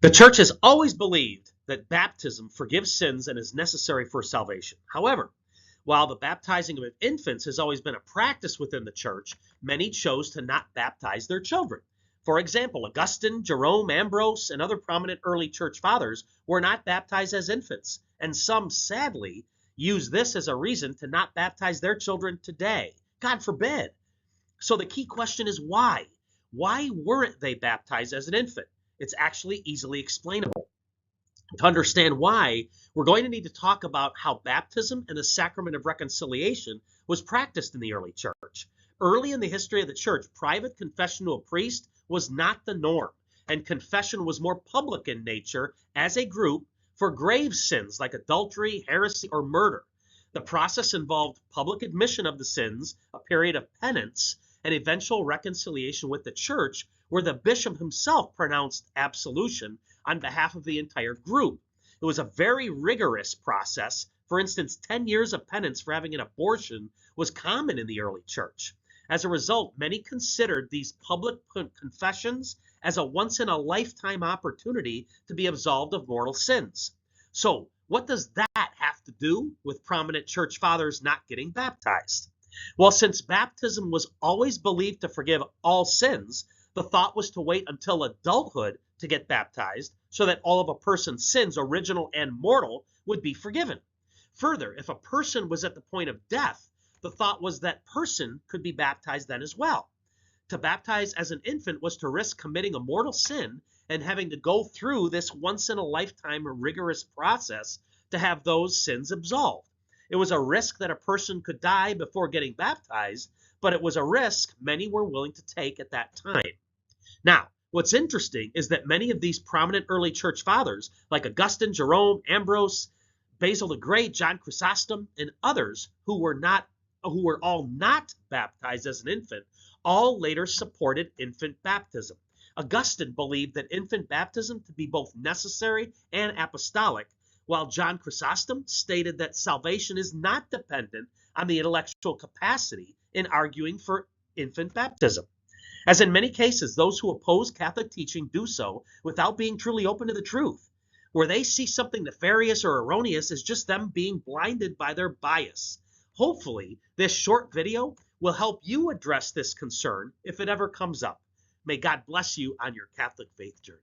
The church has always believed that baptism forgives sins and is necessary for salvation. However, while the baptizing of infants has always been a practice within the church, many chose to not baptize their children. For example, Augustine, Jerome, Ambrose, and other prominent early church fathers were not baptized as infants, and some, sadly, use this as a reason to not baptize their children today. God forbid. So the key question is why? Why weren't they baptized as an infant? It's actually easily explainable. To understand why, we're going to need to talk about how baptism and the sacrament of reconciliation was practiced in the early church. Early in the history of the church, private confession to a priest was not the norm, and confession was more public in nature as a group for grave sins like adultery, heresy, or murder. The process involved public admission of the sins, a period of penance, and eventual reconciliation with the church, where the bishop himself pronounced absolution on behalf of the entire group. It was a very rigorous process. For instance, 10 years of penance for having an abortion was common in the early church. As a result, many considered these public confessions as a once-in-a-lifetime opportunity to be absolved of mortal sins. So, what does that have to do with prominent church fathers not getting baptized? Well, since baptism was always believed to forgive all sins, the thought was to wait until adulthood to get baptized so that all of a person's sins, original and mortal, would be forgiven. Further, if a person was at the point of death, the thought was that person could be baptized then as well. To baptize as an infant was to risk committing a mortal sin and having to go through this once-in-a-lifetime rigorous process to have those sins absolved. It was a risk that a person could die before getting baptized, but it was a risk many were willing to take at that time. Now, what's interesting is that many of these prominent early church fathers, like Augustine, Jerome, Ambrose, Basil the Great, John Chrysostom, and others who were all not baptized as an infant, all later supported infant baptism. Augustine believed that infant baptism to be both necessary and apostolic, while John Chrysostom stated that salvation is not dependent on the intellectual capacity in arguing for infant baptism. As in many cases, those who oppose Catholic teaching do so without being truly open to the truth. Where they see something nefarious or erroneous as just them being blinded by their bias. Hopefully, this short video will help you address this concern if it ever comes up. May God bless you on your Catholic faith journey.